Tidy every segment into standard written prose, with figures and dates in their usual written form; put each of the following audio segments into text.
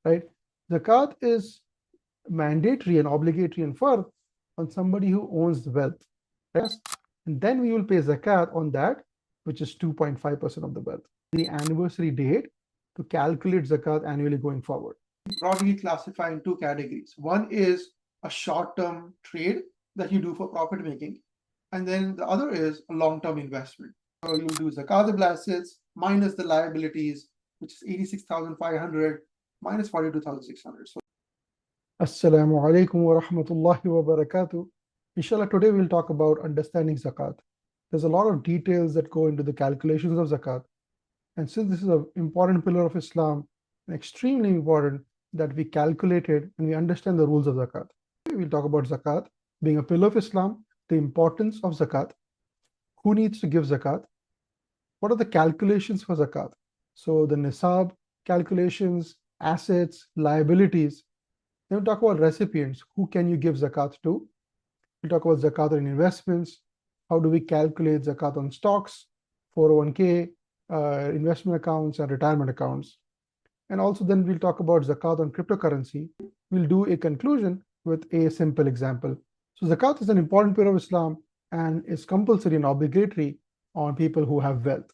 right? Zakat is mandatory and obligatory and fard on somebody who owns the wealth. Yes, and then we will pay zakat on that, which is 2.5% of the wealth. The anniversary date to calculate zakat annually going forward. Broadly classify in two categories. One is a short-term trade that you do for profit making, and then the other is a long-term investment. So you'll do Zakatable Assets minus the liabilities, which is 86,500 minus 42,600. So Assalamu alaikum wa rahmatullahi wa barakatuh. Inshallah, today we'll talk about understanding zakat. There's a lot of details that go into the calculations of zakat. And since this is an important pillar of Islam, extremely important that we calculate it and we understand the rules of zakat. We'll talk about zakat being a pillar of Islam, the importance of zakat, who needs to give zakat, what are the calculations for zakat. So the Nisaab calculations, assets, liabilities. Then we'll talk about recipients. Who can you give zakat to? We'll talk about zakat on investments. How do we calculate zakat on stocks, 401k, investment accounts, and retirement accounts. And also then we'll talk about zakat on cryptocurrency. We'll do a conclusion with a simple example. So zakat is an important pillar of Islam and is compulsory and obligatory on people who have wealth.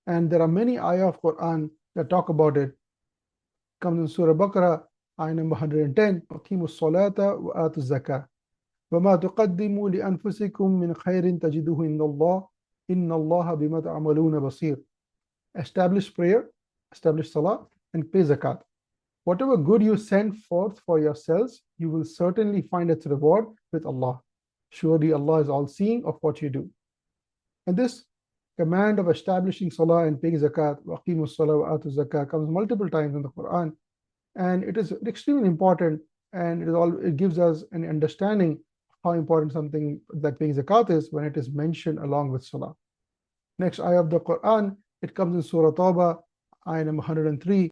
And there are many ayah of Quran that talk about it. Comes in Surah Baqarah, ayah number 110, أقيموا الصلاة وآتوا الزكاة وما تقدموا لأنفسكم من خير تجدوه إن الله بما تعملون بصير. Establish prayer, establish salah, and pay zakat. Whatever good you send forth for yourselves, you will certainly find its reward with Allah. Surely Allah is all-seeing of what you do. And this command of establishing salah and paying zakat, وَأَقِيمُوا الصَّلَاةَ وَآتُوا الزَّكَاةَ, comes multiple times in the Quran. And it is extremely important, and it gives us an understanding how important something like paying zakat is when it is mentioned along with salah. Next ayah of the Quran, it comes in Surah Tawbah, ayah number 103.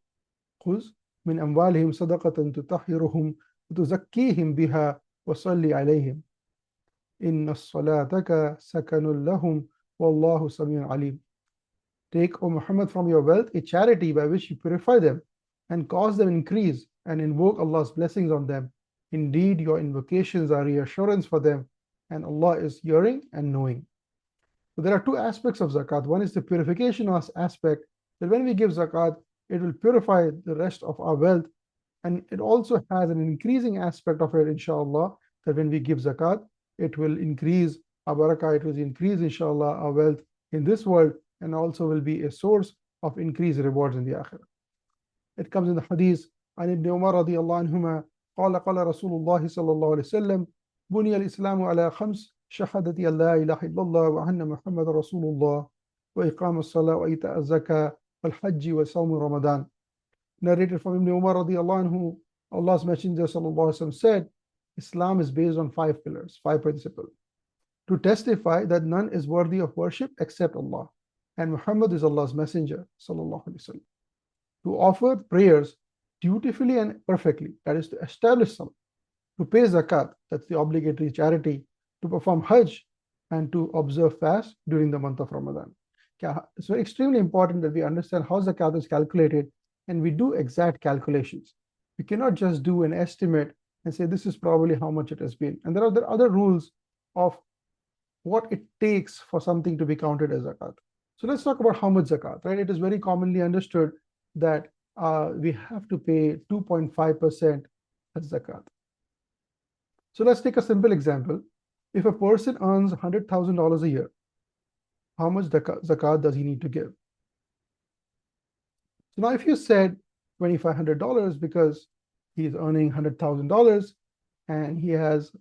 خُذْ مِنْ أَمْوَالِهِمْ صَدَقَةً تُطَهِّرُهُمْ وَتُزَكِّيهِمْ بِهَا وَصَلِّ عَلَيْهِمْ إِنَّ الصَّلَاةَكَ سَكَنٌ لَهُمْ وَاللَّهُ سَمِيعٌ عَلِيمٌ. Take, O Muhammad, from your wealth a charity by which you purify them and cause them increase and invoke Allah's blessings on them. Indeed, your invocations are reassurance for them, and Allah is hearing and knowing. So there are two aspects of zakat. One is the purification aspect, that when we give zakat, it will purify the rest of our wealth. And it also has an increasing aspect of it, inshallah, that when we give zakat, it will increase our barakah, it will increase, inshallah, our wealth in this world, and also will be a source of increased rewards in the akhirah. It comes in the hadith, عن ابن عمر رضي الله عنهما قال قال رسول الله صلى الله عليه وسلم بني الإسلام على خمس شهادة أن لا إله إلا الله وأن محمد رسول الله وإقام الصلاة وإيتاء الزكاة والحج وصوم رمضان. Narrated from Ibn Umar radiallahu anhu, Allah's Messenger sallallahu alaihi wasallam said, Islam is based on 5 pillars, 5 principles. To testify that none is worthy of worship except Allah, and Muhammad is Allah's Messenger sallallahu alaihi wasallam. To offer prayers dutifully and perfectly, that is to establish salah, to pay zakat, that's the obligatory charity, to perform hajj, and to observe fast during the month of Ramadan. So extremely important that we understand how zakat is calculated, and we do exact calculations. We cannot just do an estimate and say this is probably how much it has been. And there are other rules of what it takes for something to be counted as zakat. So let's talk about how much zakat, right? It is very commonly understood that we have to pay 2.5% as zakat. So let's take a simple example. If a person earns $100,000 a year, how much zakat does he need to give? So now if you said $2,500 because he's earning $100,000 and he has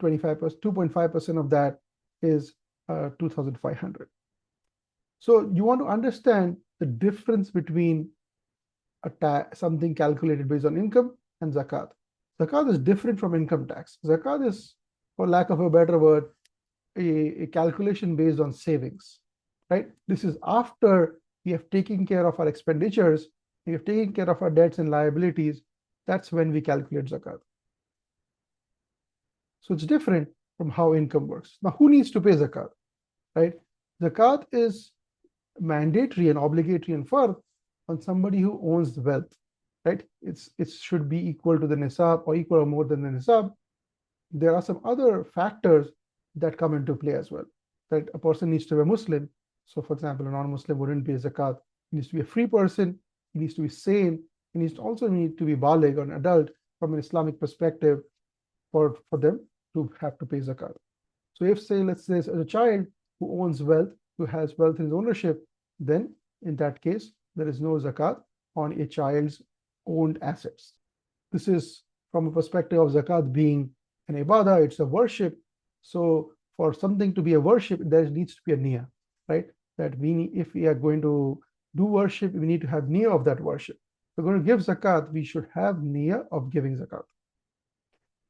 2.5% of that is 2,500. So you want to understand the difference between something calculated based on income and zakat. Zakat is different from income tax. Zakat is, for lack of a better word, a calculation based on savings, right? This is after we have taken care of our expenditures, we have taken care of our debts and liabilities. That's when we calculate zakat. So it's different from how income works. Now, who needs to pay zakat, right? Zakat is mandatory and obligatory and fard on somebody who owns the wealth. right? It should be equal to the Nisaab or equal or more than the Nisaab. There are some other factors that come into play as well. That a person needs to be a Muslim. So, for example, a non-Muslim wouldn't pay zakat. He needs to be a free person. He needs to be sane. He needs to also need to be baligh or an adult from an Islamic perspective for them to have to pay zakat. So, if say, let's say, as a child who owns wealth, who has wealth in his ownership, then in that case, there is no zakat on a child's owned assets. This is from a perspective of zakat being an ibadah, it's a worship. So for something to be a worship, there needs to be a niyyah, right? That if we are going to do worship, we need to have niyyah of that worship. If we're going to give zakat, we should have niyyah of giving zakat.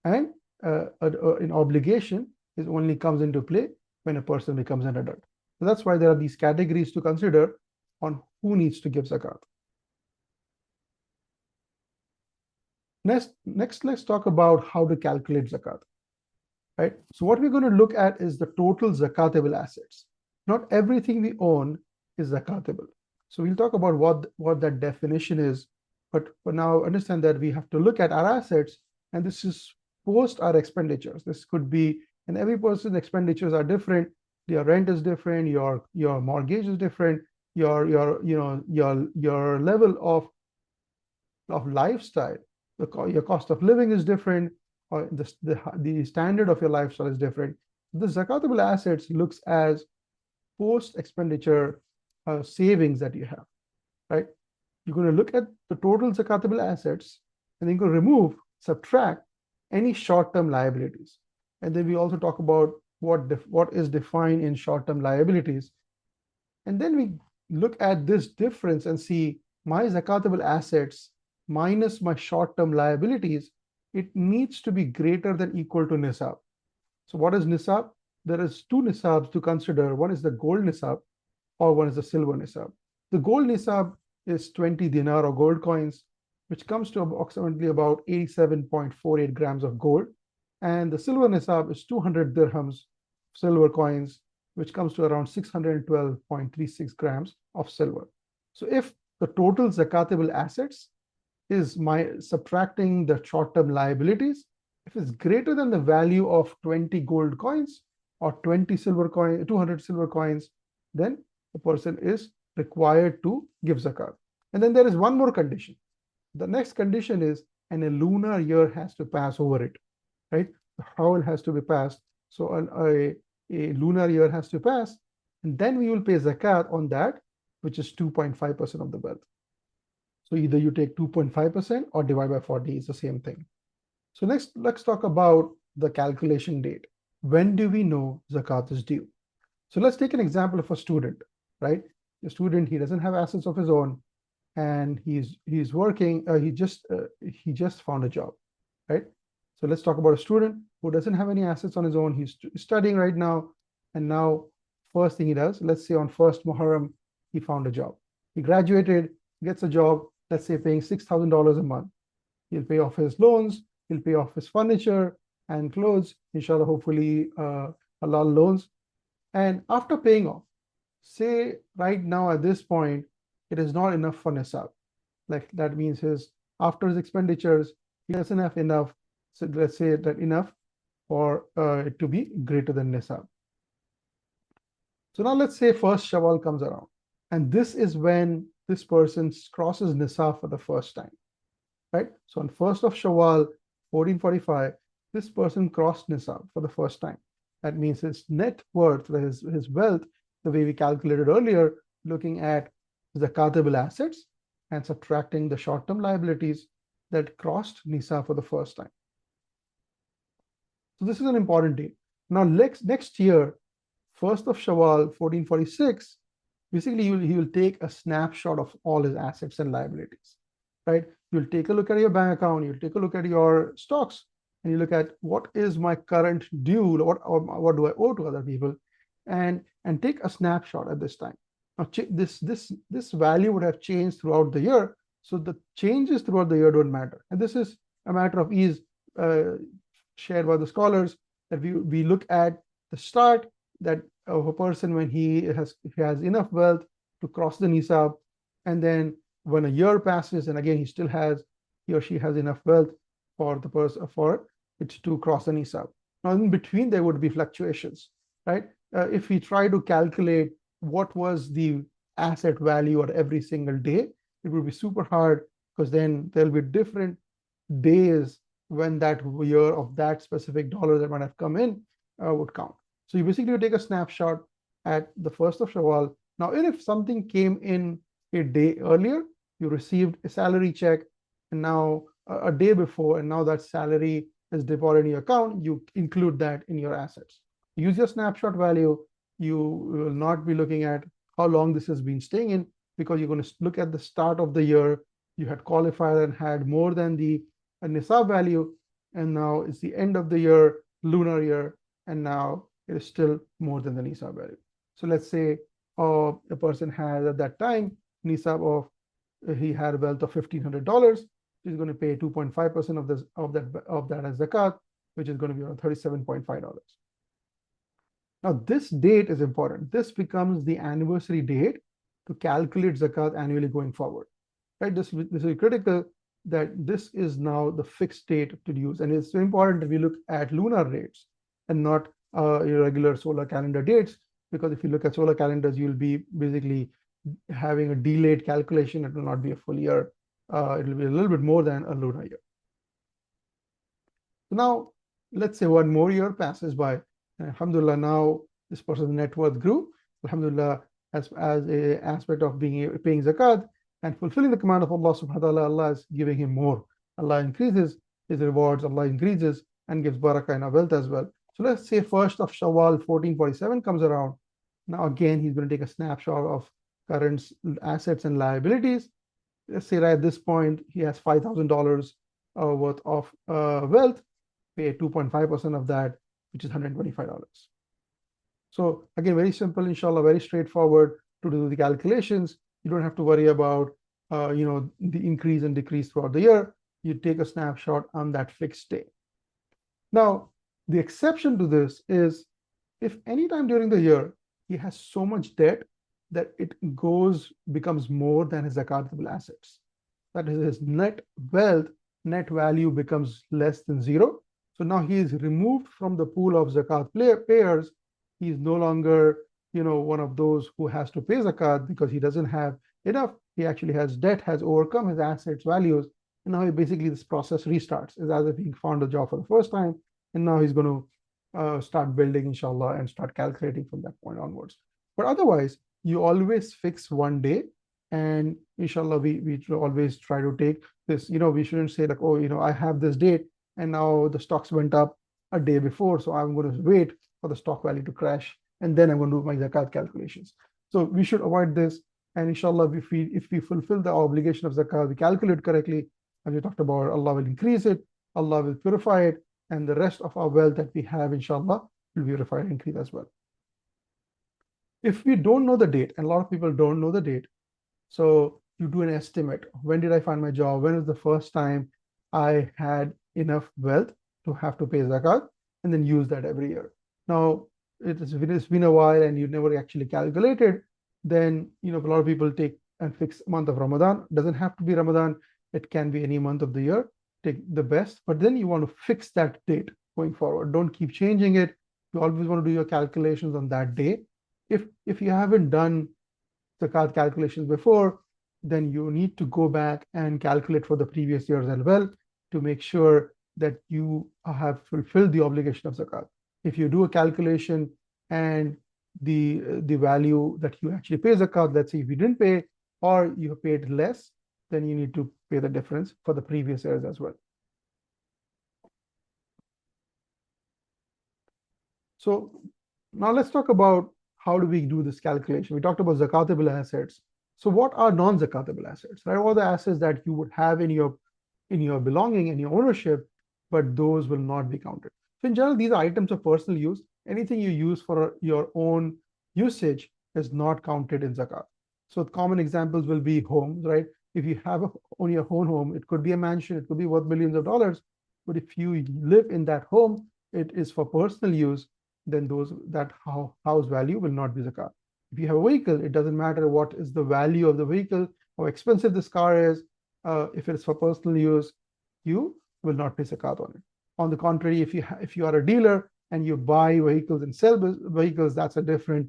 And an obligation only comes into play when a person becomes an adult. So that's why there are these categories to consider on who needs to give zakat. Next, let's talk about how to calculate zakat. Right? So what we're going to look at is the total zakatable assets. Not everything we own is zakatable. So we'll talk about what that definition is. But for now, understand that we have to look at our assets, and this is post our expenditures. This could be, and every person's expenditures are different. Your rent is different. Your mortgage is different. Your level of lifestyle, your cost of living is different, or the standard of your lifestyle is different. The zakatable assets looks as post expenditure savings that you have, right? You're going to look at the total zakatable assets, and then you're going to remove, subtract any short-term liabilities. And then we also talk about what is defined in short-term liabilities. And then we look at this difference and see my zakatable assets minus my short-term liabilities, it needs to be greater than equal to Nisaab. So what is Nisaab? There is two Nisaabs to consider. One is the gold Nisaab, or one is the silver Nisaab. The gold Nisaab is 20 dinar or gold coins, which comes to approximately about 87.48 grams of gold. And the silver Nisaab is 200 dirhams silver coins, which comes to around 612.36 grams of silver. So if the total zakatable assets is my subtracting the short-term liabilities, if it's greater than the value of 20 gold coins or 20 silver coins, 200 silver coins, then the person is required to give zakat. And then there is one more condition. The next condition is, and a lunar year has to pass over it, right? The howl has to be passed. So a lunar year has to pass, and then we will pay zakat on that, which is 2.5% of the wealth. So either you take 2.5% or divide by 40, it's the same thing. So next, let's talk about the calculation date. When do we know zakat is due? So let's take an example of a student, right? A student, he doesn't have assets of his own, and he's working. He just found a job, right? So let's talk about a student who doesn't have any assets on his own. He's studying right now, and now first thing he does, let's say on 1st Muharram, he found a job. He graduated, gets a job, let's say paying $6,000 a month. He'll pay off his loans, he'll pay off his furniture and clothes, inshallah, hopefully halal loans. And after paying off, say right now at this point, it is not enough for Nisaab. Like that means after his expenditures, he doesn't have enough. So let's say that enough for it to be greater than Nisaab. So now let's say 1st Shawwal comes around, and this is when this person crosses Nisaab for the first time, right? So on 1st of Shawwal, 1445, this person crossed Nisaab for the first time. That means his net worth, his wealth, the way we calculated earlier, looking at zakatable assets and subtracting the short-term liabilities that crossed Nisaab for the first time. So this is an important date. Now next year, 1st of Shawwal, 1446, basically he will take a snapshot of all his assets and liabilities, right? You'll take a look at your bank account, you'll take a look at your stocks, and you look at what is my current due, what do I owe to other people, and take a snapshot at this time. Now this value would have changed throughout the year, so the changes throughout the year don't matter. And this is a matter of ease shared by the scholars, that we look at the start that of a person when he has enough wealth to cross the Nisaab, and then when a year passes and again he still has he or she has enough wealth for the person for it to cross the Nisaab. Now, in between, there would be fluctuations, right? If we try to calculate what was the asset value at every single day, it would be super hard because then there'll be different days when that year of that specific dollar that might have come in would count. So you basically take a snapshot at the 1st of Shawwal. Now, if something came in a day earlier, you received a salary check, and now a day before, and now that salary is deposited in your account, you include that in your assets. Use your snapshot value. You will not be looking at how long this has been staying in, because you're going to look at the start of the year. You had qualified and had more than the Nisaab value, and now it's the end of the year, lunar year, and now it is still more than the Nisaab value. So let's say a person has at that time Nisaab of he had a wealth of $1,500. He's going to pay 2.5% of that as zakat, which is going to be around $37.5. Now this date is important. This becomes the anniversary date to calculate zakat annually going forward. Right? This is critical, that this is now the fixed date to use, and it's important that we look at lunar rates and not irregular solar calendar dates, because if you look at solar calendars, you'll be basically having a delayed calculation. It will not be a full year. It will be a little bit more than a lunar year. So now, let's say one more year passes by. Alhamdulillah, now this person's net worth grew. Alhamdulillah, as a aspect of paying zakat and fulfilling the command of Allah subhanahu wa ta'ala, Allah is giving him more. Allah increases his rewards, Allah increases and gives barakah in our wealth as well. So let's say 1st of Shawwal 1447 comes around. Now again, he's going to take a snapshot of current assets and liabilities. Let's say right at this point, he has $5,000 worth of wealth, pay 2.5% of that, which is $125. So again, very simple, inshallah, very straightforward to do the calculations. You don't have to worry about the increase and decrease throughout the year. You take a snapshot on that fixed day. Now, the exception to this is if anytime during the year he has so much debt that it becomes more than his zakatable assets. That is, his net wealth, net value becomes less than zero. So now he is removed from the pool of zakat payers. He is no longer, one of those who has to pay zakat because he doesn't have enough. He actually has debt, has overcome his assets values, and now basically this process restarts. It's as if he found a job for the first time, and now he's going to start building, inshallah, and start calculating from that point onwards. But otherwise, you always fix one day, and inshallah, we always try to take this. We shouldn't say like, oh, I have this date, and now the stocks went up a day before, so I'm going to wait for the stock value to crash, and then I'm going to do my zakat calculations. So we should avoid this. And inshallah, if we fulfill the obligation of zakat, we calculate correctly, as we talked about, Allah will increase it, Allah will purify it, and the rest of our wealth that we have, inshallah, will be purified and increase as well. If we don't know the date, and a lot of people don't know the date, so you do an estimate. When did I find my job? When is the first time I had enough wealth to have to pay zakat, and then use that every year. Now, it's been a while and you never actually calculated, then a lot of people take and fix month of Ramadan. It doesn't have to be Ramadan. It can be any month of the year. Take the best, but then you want to fix that date going forward. Don't keep changing it. You always want to do your calculations on that day. If you haven't done zakat calculations before, then you need to go back and calculate for the previous years as well to make sure that you have fulfilled the obligation of zakat. If you do a calculation and the value that you actually pay zakat, let's say if you didn't pay or you paid less, then you need to pay the difference for the previous years as well. So now let's talk about how do we do this calculation. We talked about zakatable assets. So what are non-zakatable assets? Right? All the assets that you would have in your belonging, in your ownership, but those will not be counted. So in general, these are items of personal use. Anything you use for your own usage is not counted in zakat. So common examples will be homes, right? If you have only your own home, it could be a mansion, it could be worth millions of dollars. But if you live in that home, it is for personal use, then that house value will not be zakat. If you have a vehicle, it doesn't matter what is the value of the vehicle, how expensive this car is. If it is for personal use, you will not pay zakat on it. On the contrary, if you are a dealer and you buy vehicles and sell vehicles, that's a different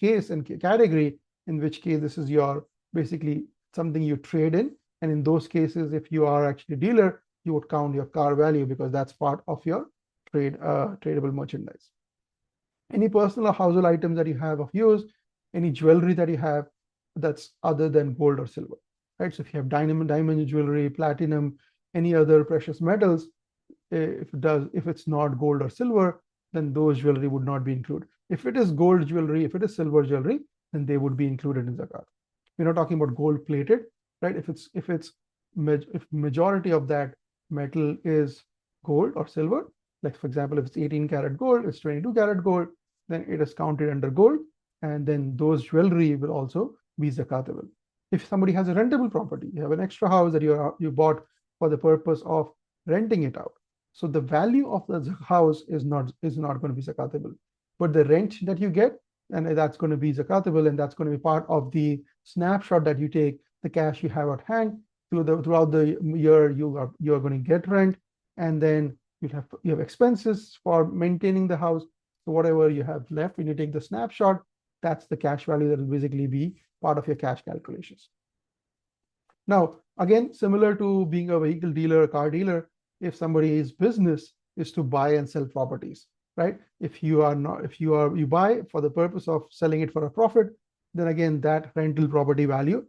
case and category, in which case this is your basically something you trade in. And in those cases, if you are actually a dealer, you would count your car value because that's part of your tradable merchandise. Any personal or household items that you have of use, any jewelry that you have that's other than gold or silver, right? So if you have diamond jewelry, platinum, any other precious metals, if it's not gold or silver, then those jewelry would not be included. If it is gold jewelry, if it is silver jewelry, then they would be included in zakat. We're not talking about gold plated, right? If majority of that metal is gold or silver, like for example, if it's 18 karat gold, it's 22 karat gold, then it is counted under gold, and then those jewelry will also be zakatable. If somebody has a rentable property, you have an extra house that you bought for the purpose of renting it out, so the value of the house is not going to be zakatable, but the rent that you get, and that's going to be zakatable, and that's going to be part of the snapshot that you take, the cash you have at hand. Throughout the year, you're going to get rent, and then you have expenses for maintaining the house. So whatever you have left when you take the snapshot, that's the cash value that will basically be part of your cash calculations. Now, again, similar to being a vehicle dealer, a car dealer, if somebody's business is to buy and sell properties, right? If you buy for the purpose of selling it for a profit, then again, that rental property value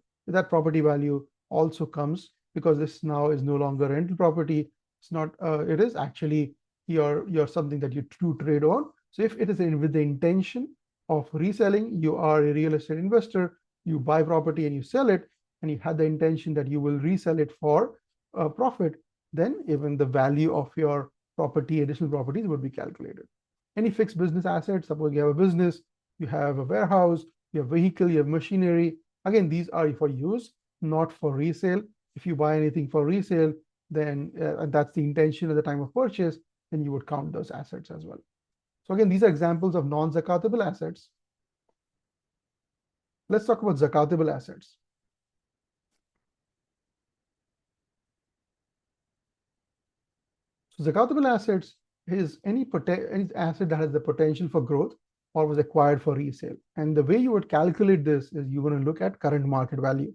also comes, because this now is no longer rental property. It's not, it is actually your something that you trade on. So if it is with the intention of reselling, you are a real estate investor, you buy property and you sell it, and you had the intention that you will resell it for a profit, then even the value of your property, additional properties, would be calculated. Any fixed business assets, suppose you have a business, you have a warehouse, you have vehicle, you have machinery. Again, these are for use, not for resale. If you buy anything for resale, then that's the intention at the time of purchase, then you would count those assets as well. So again, these are examples of non-zakatable assets. Let's talk about zakatable assets. So zakatable assets is any asset that has the potential for growth or was acquired for resale. And the way you would calculate this is you're going to look at current market value.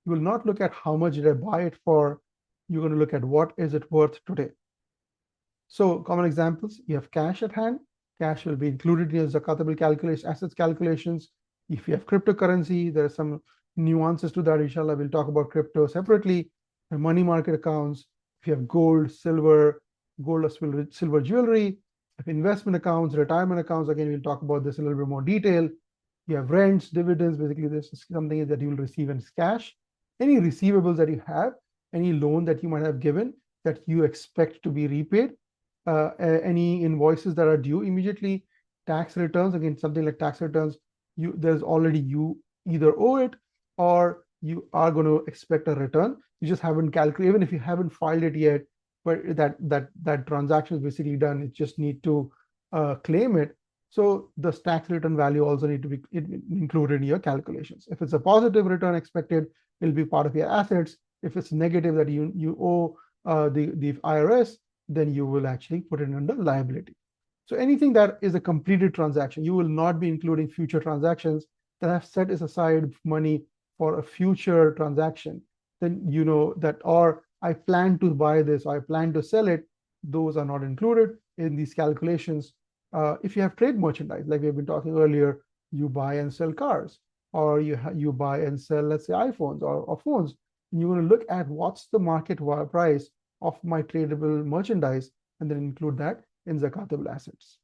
You will not look at how much did I buy it for. You're going to look at what is it worth today. So common examples, you have cash at hand. Cash will be included in your zakatable assets calculations. If you have cryptocurrency, there are some nuances to that. Inshallah, we'll talk about crypto separately. The money market accounts. If you have gold or silver jewelry, if investment accounts, retirement accounts, again, we'll talk about this in a little bit more detail. You have rents, dividends, basically this is something that you will receive in cash. Any receivables that you have, any loan that you might have given that you expect to be repaid, any invoices that are due immediately, tax returns, again, something like tax returns, you either owe it or you are going to expect a return. You just haven't calculated, even if you haven't filed it yet, but that transaction is basically done. You just need to claim it. So the tax return value also need to be included in your calculations. If it's a positive return expected, it'll be part of your assets. If it's negative that you owe the IRS, then you will actually put it under liability. So anything that is a completed transaction, you will not be including future transactions that have set aside money for a future transaction. Then you know that, or I plan to buy this, or I plan to sell it, those are not included in these calculations. If you have trade merchandise, like we've been talking earlier, you buy and sell cars, or you buy and sell, let's say, iPhones or phones, and you want to look at what's the market price of my tradable merchandise, and then include that in zakatable assets.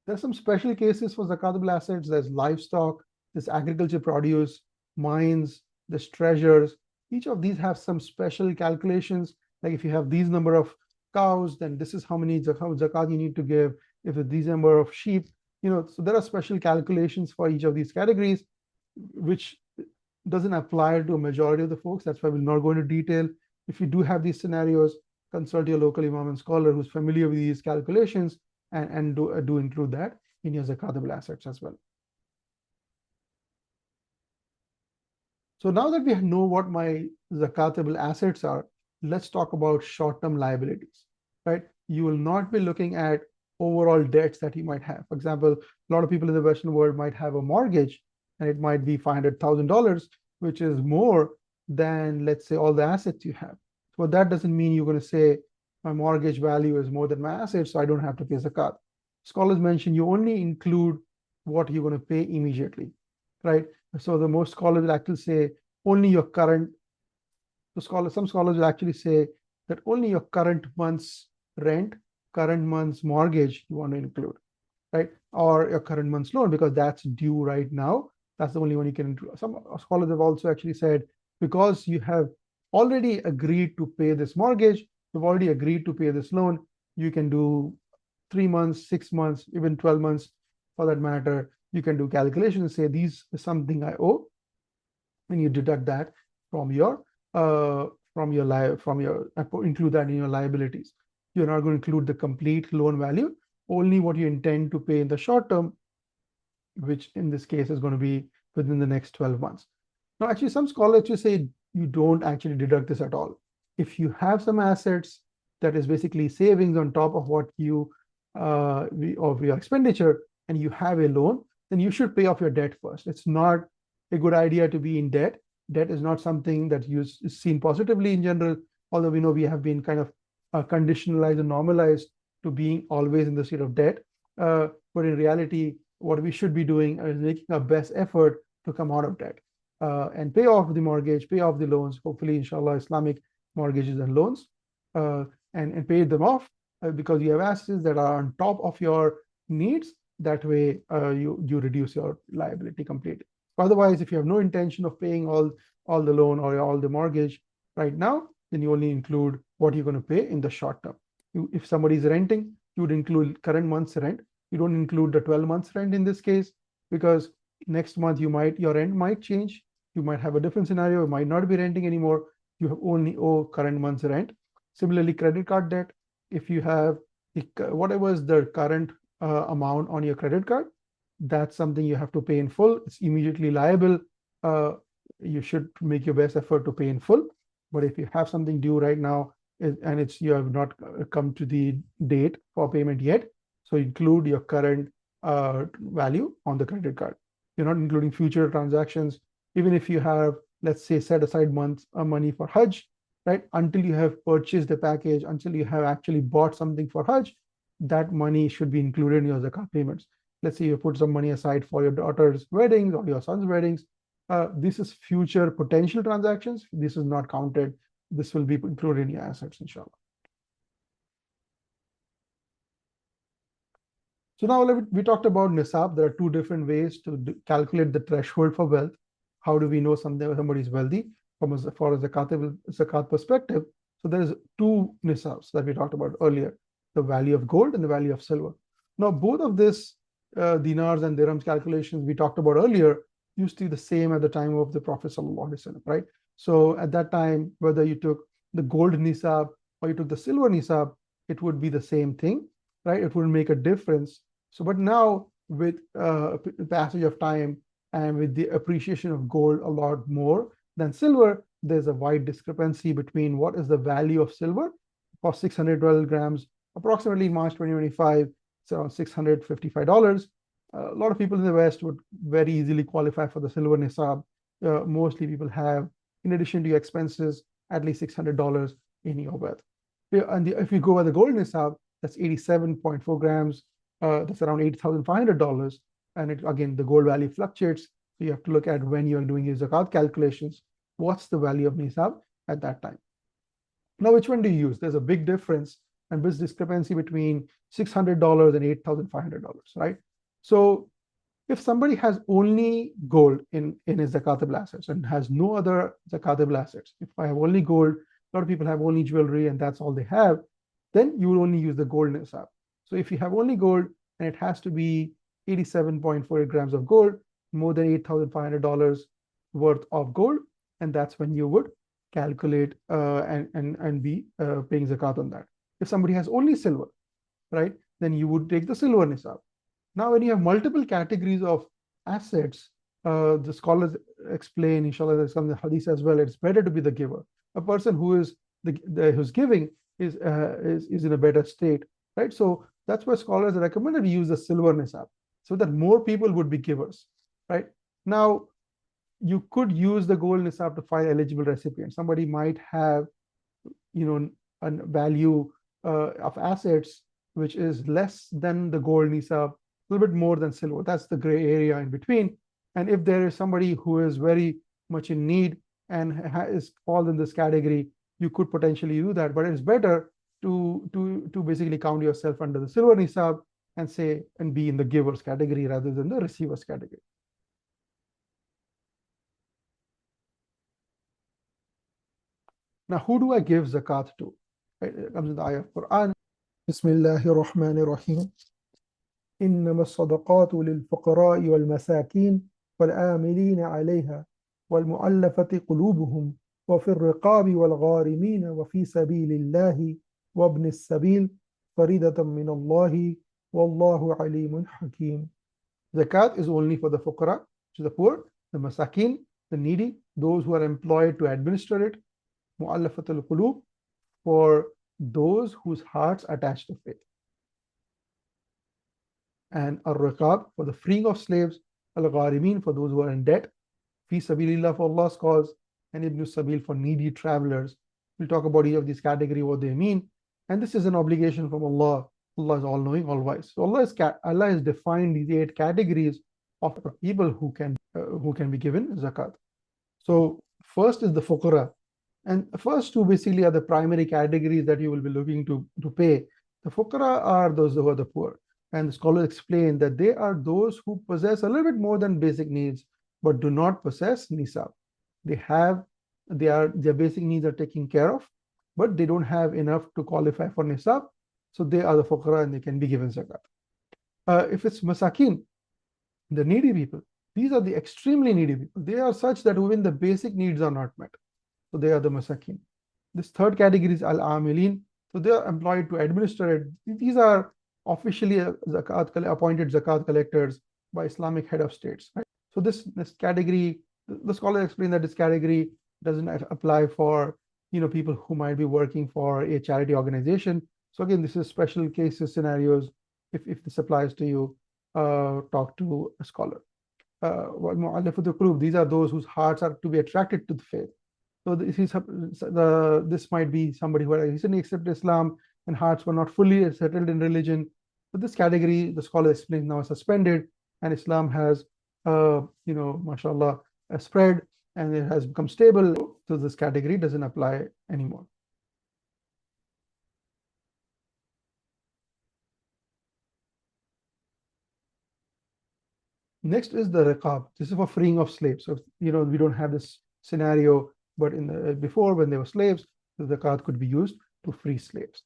There are some special cases for zakatable assets. There's livestock, there's agriculture produce, mines, there's treasures. Each of these have some special calculations. Like if you have these number of cows, then this is how many zakat you need to give. If it's these number of sheep, so there are special calculations for each of these categories, which doesn't apply to a majority of the folks. That's why we'll not go into detail. If you do have these scenarios, consult your local imam and scholar who's familiar with these calculations, and do include that in your zakatable assets as well. So now that we know what my zakatable assets are, let's talk about short-term liabilities, right? You will not be looking at overall debts that you might have. For example, a lot of people in the Western world might have a mortgage, and it might be $500,000, which is more than, let's say, all the assets you have. So that doesn't mean you're going to say my mortgage value is more than my assets, so I don't have to pay zakat. Scholars mention you only include what you're going to pay immediately, right? So the most scholars will actually say only your current, some scholars will actually say that only your current month's rent, current month's mortgage you want to include, right? Or your current month's loan, because that's due right now. That's the only one you can include. Some scholars have also actually said, because you have already agreed to pay this mortgage, you've already agreed to pay this loan, you can do 3 months, 6 months, even 12 months for that matter. You can do calculations and say, these is something I owe, and you deduct that from your include that in your liabilities. You're not going to include the complete loan value, only what you intend to pay in the short term, which in this case is going to be within the next 12 months. Now, actually, some scholars just say you don't actually deduct this at all. If you have some assets that is basically savings on top of what you of your expenditure, and you have a loan, then you should pay off your debt first. It's not a good idea to be in debt. Debt is not something that is seen positively in general, although we know we have been kind of conditionalized and normalized to being always in the state of debt. But in reality, what we should be doing is making our best effort to come out of debt and pay off the mortgage, pay off the loans, hopefully, inshallah, Islamic mortgages and loans, and pay them off because you have assets that are on top of your needs. That way, you reduce your liability completely. Otherwise, if you have no intention of paying all the loan or all the mortgage right now, then you only include what you're going to pay in the short term. If somebody is renting, you would include current month's rent. You don't include the 12 months rent in this case, because next month your rent might change. You might have a different scenario. You might not be renting anymore. You have only owe current month's rent. Similarly, credit card debt. If you have whatever is the current amount on your credit card, that's something you have to pay in full. It's immediately liable. You should make your best effort to pay in full. But if you have something due right now and you have not come to the date for payment yet, so include your current value on the credit card. You're not including future transactions. Even if you have, let's say, set aside money for Hajj, right? Until you have purchased the package, until you have actually bought something for Hajj, that money should be included in your zakat payments. Let's say you put some money aside for your daughter's weddings or your son's weddings. This is future potential transactions. This is not counted. This will be included in your assets, inshallah. So now we talked about Nisaab. There are two different ways to calculate the threshold for wealth. How do we know somebody is wealthy for a zakat perspective? So there is two Nisaabs that we talked about earlier, the value of gold and the value of silver. Now, both of this dinars and dirhams calculations we talked about earlier used to be the same at the time of the Prophet ﷺ, right? So at that time, whether you took the gold Nisaab or you took the silver Nisaab, it would be the same thing, right? It wouldn't make a difference. So, but now with the passage of time and with the appreciation of gold a lot more than silver, there's a wide discrepancy between what is the value of silver for 612 grams, approximately March 2025, it's around $655. A lot of people in the West would very easily qualify for the silver Nisaab. Mostly people have, in addition to your expenses, at least $600 in your wealth. And if you go by the gold Nisaab, that's 87.4 grams. That's around $8,500. And again, the gold value fluctuates. So you have to look at when you're doing your zakat calculations, what's the value of Nisaab at that time. Now, which one do you use? There's a big difference and big discrepancy between $600 and $8,500, right? So if somebody has only gold in his zakatable assets and has no other zakatable assets, if I have only gold, a lot of people have only jewelry and that's all they have, then you will only use the gold Nisab. So if you have only gold and it has to be 87.48 grams of gold, more than $8,500 worth of gold, and that's when you would calculate and be paying zakat on that. If somebody has only silver, right, then you would take the silver Nisab. Now, when you have multiple categories of assets, the scholars explain, inshallah, there's some hadith as well, it's better to be the giver. A person who is who's giving is in a better state, right? So that's why scholars recommend that we use the silver nisab, so that more people would be givers, right? Now, you could use the gold nisab to find eligible recipients. Somebody might have, a value of assets which is less than the gold nisab, a little bit more than silver. That's the gray area in between. And if there is somebody who is very much in need and is falls in this category, you could potentially do that. But it's better to basically count yourself under the silver nisab and be in the givers category rather than the receivers category. Now, who do I give zakat to? Right? It comes in the ayah of Quran. Bismillahir Rahmanir Rahim. إنما الصدقات للفقراء والمساكين والآملين عليها والمؤلفة قلوبهم وفي الرقاب والغارمين وفي سبيل الله وابن السبيل فريضة من الله والله عليم حكيم. Zakat is only for the fuqara, which is the poor, the masakin, the needy, those who are employed to administer it, mu'allafatul qulub, for those whose hearts are attached to faith, and ar-riqab, for the freeing of slaves, al-gharimin, for those who are in debt, fi sabilillah, for Allah's cause, and ibn sabil, for needy travelers. We'll talk about each of these categories, what they mean, and this is an obligation from Allah. Allah is all-knowing, all-wise. So Allah has defined these 8 categories of people who can be given zakat. So first is the fuqara, and the first 2 basically are the primary categories that you will be looking to pay. The fuqara are those who are the poor, and the scholars explain that they are those who possess a little bit more than basic needs, but do not possess nisab. Their basic needs are taken care of, but they don't have enough to qualify for nisab. So they are the fuqara and they can be given zakat. If it's masakin, the needy people, these are the extremely needy people. They are such that even the basic needs are not met. So they are the masakin. This third category is al-amilin. So they are employed to administer it. These are officially appointed zakat collectors by Islamic head of states. Right? So this category, the scholars explain that this category doesn't apply for people who might be working for a charity organization. So again, this is special cases scenarios. If this applies to you, talk to a scholar. These are those whose hearts are to be attracted to the faith. So this might be somebody who had recently accepted Islam and hearts were not fully settled in religion. But this category, the scholar explains, now is suspended, and Islam has, mashallah, spread, and it has become stable. So this category doesn't apply anymore. Next is the riqab. This is for freeing of slaves. So we don't have this scenario, but before, when they were slaves, the zakat could be used to free slaves.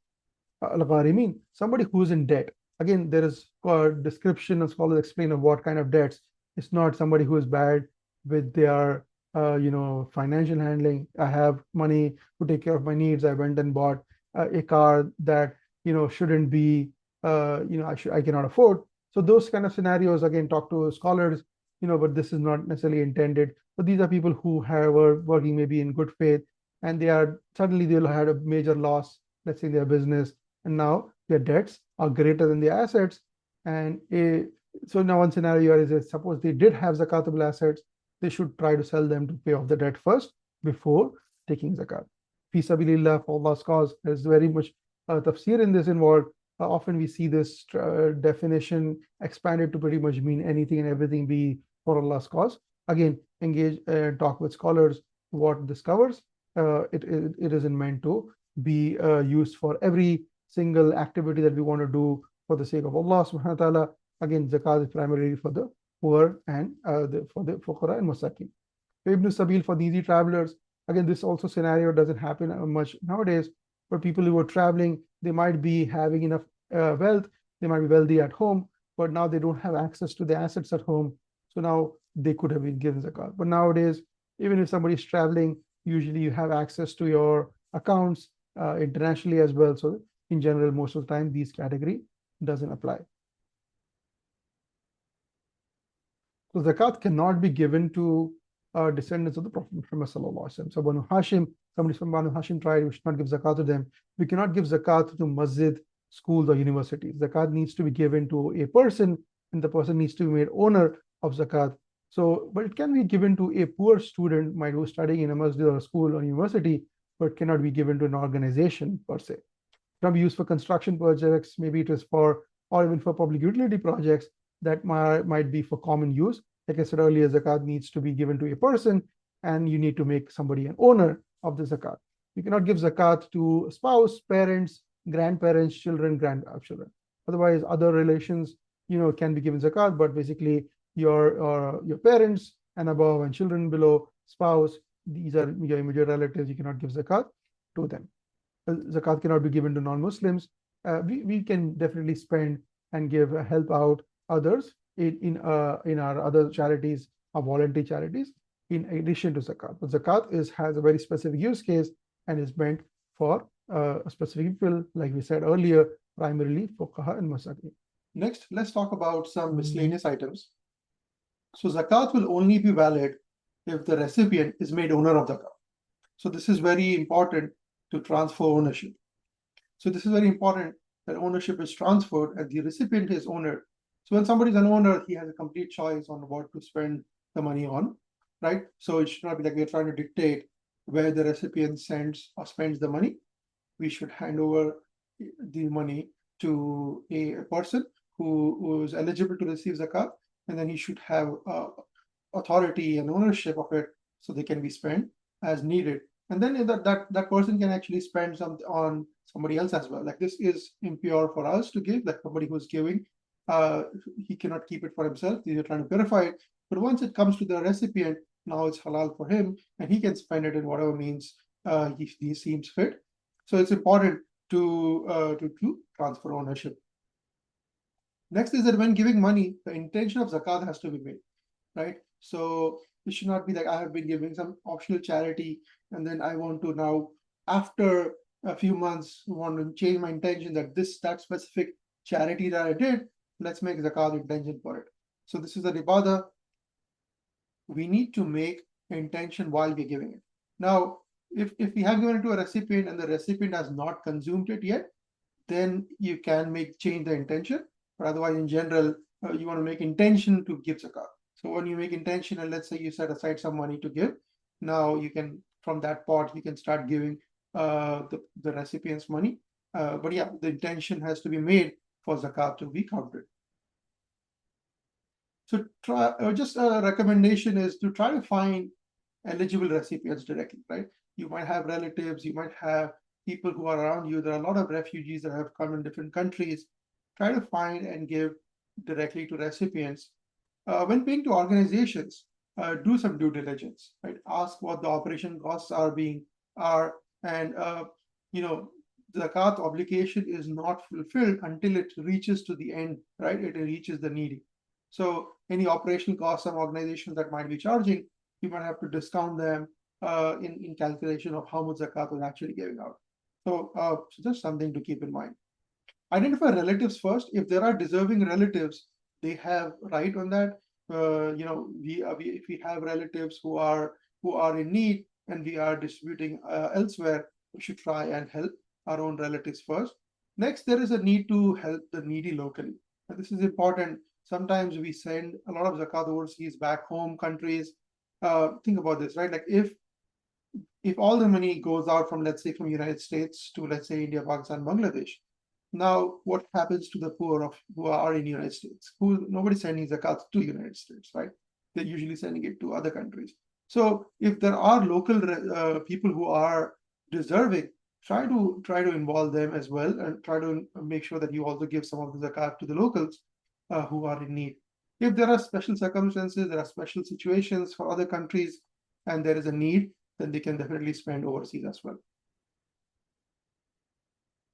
Al-gharimin, somebody who's in debt. Again, there is a description and scholars explain of what kind of debts. It's not somebody who is bad with their financial handling. I have money to take care of my needs. I went and bought a car that shouldn't be I cannot afford. So those kind of scenarios, again, talk to scholars, but this is not necessarily intended. But these are people who were working maybe in good faith, and suddenly they'll have a major loss, let's say in their business, and now their debts are greater than their assets. And so now one scenario is, suppose they did have zakatable assets, they should try to sell them to pay off the debt first before taking zakat. Fi sabilillah, for Allah's cause. There's very much tafsir in this involved. Often we see this definition expanded to pretty much mean anything and everything be for Allah's cause. Again, engage and talk with scholars what this covers. It isn't meant to be used for every single activity that we want to do for the sake of Allah subhanahu wa ta'ala. Again, zakat is primarily for the poor and for the fuqara and masakin. Ibn Sabil, for the easy travelers. Again, this also scenario doesn't happen much nowadays. For people who are traveling, they might be having enough wealth, they might be wealthy at home, but now they don't have access to the assets at home. So now they could have been given zakat. But nowadays, even if somebody is traveling, usually you have access to your accounts internationally as well. So in general, most of the time, these category doesn't apply. So zakat cannot be given to descendants of the Prophet Muhammad sallallahu alaihi wasallam. So Banu Hashim, somebody from Banu Hashim tried, we should not give zakat to them. We cannot give zakat to masjid, schools, or universities. Zakat needs to be given to a person, and the person needs to be made owner of zakat. So, but it can be given to a poor student, might be studying in a masjid or a school or university, but cannot be given to an organization per se. It can be used for construction projects, maybe it is for, or even for public utility projects that might be for common use. Like I said earlier, zakat needs to be given to a person, and you need to make somebody an owner of the zakat. You cannot give zakat to a spouse, parents, grandparents, children, grandchildren. Otherwise, other relations, can be given zakat, but basically your parents and above and children below, spouse, these are your immediate relatives. You cannot give zakat to them. Zakat cannot be given to non-Muslims. We can definitely spend and give help out others in our other charities, our voluntary charities, in addition to zakat. But zakat has a very specific use case and is meant for a specific people, like we said earlier, primarily fuqaha and masakin. Next, let's talk about some miscellaneous items. So zakat will only be valid if the recipient is made owner of the zakat. So this is very important to transfer ownership. So this is very important that ownership is transferred and the recipient is owner. So when somebody is an owner, he has a complete choice on what to spend the money on, right? So it should not be like we're trying to dictate where the recipient sends or spends the money. We should hand over the money to a person who is eligible to receive zakat, and then he should have authority and ownership of it so they can be spent as needed. And then that person can actually spend some on somebody else as well. Like, this is impure for us to give, like somebody who's giving, he cannot keep it for himself. These are trying to purify it. But once it comes to the recipient, now it's halal for him, and he can spend it in whatever means he seems fit. So it's important to transfer ownership. Next is that when giving money, the intention of zakat has to be made, right? So it should not be like I have been giving some optional charity, and then I want to now, after a few months, want to change my intention that that specific charity that I did, let's make zakat intention for it. So this is a ibadah. We need to make intention while we're giving it. Now, if we have given it to a recipient and the recipient has not consumed it yet, then you can change the intention. But otherwise, in general, you want to make intention to give zakat. So when you make intention, and let's say you set aside some money to give, now you can, from that pot, you can start giving the recipient's money. But yeah, the intention has to be made for zakat to be counted. So just a recommendation is to try to find eligible recipients directly, right? You might have relatives, you might have people who are around you. There are a lot of refugees that have come in different countries. Try to find and give directly to recipients. When paying to organizations, do some due diligence, right? Ask what the operation costs are, and the zakat obligation is not fulfilled until it reaches to the end, right? It reaches the needy. So any operational costs some organizations that might be charging, you might have to discount them in calculation of how much zakat is actually giving out. So just something to keep in mind. Identify relatives first. If there are deserving relatives, they have right on that. If we have relatives who are in need and we are distributing elsewhere, we should try and help our own relatives first. Next, there is a need to help the needy locally. And this is important. Sometimes we send a lot of zakat overseas, back home countries. Think about this, right? Like if all the money goes out from, let's say, from United States to, let's say, India, Pakistan, Bangladesh, now what happens to the poor who are in the United States? Nobody's sending zakat to the United States, right? They're usually sending it to other countries. So if there are local people who are deserving, try to involve them as well, and try to make sure that you also give some of the zakat to the locals who are in need. If there are special circumstances, there are special situations for other countries, and there is a need, then they can definitely spend overseas as well.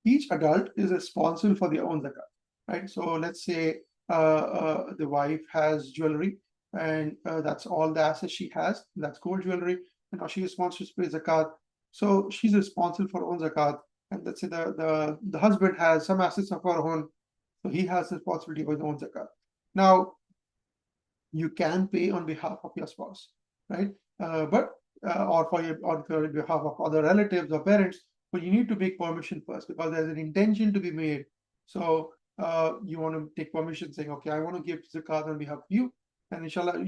Each adult is responsible for their own zakat, right? So let's say the wife has jewelry, and that's all the assets she has. That's gold jewelry, and now she is responsible to pay zakat. So she's responsible for her own zakat. And let's say the husband has some assets of her own, so he has responsibility for his own zakat. Now, you can pay on behalf of your spouse, right? Or for behalf of other relatives or parents, but you need to make permission first because there's an intention to be made. So you want to take permission saying, okay, I want to give zakat on behalf of you. And inshallah,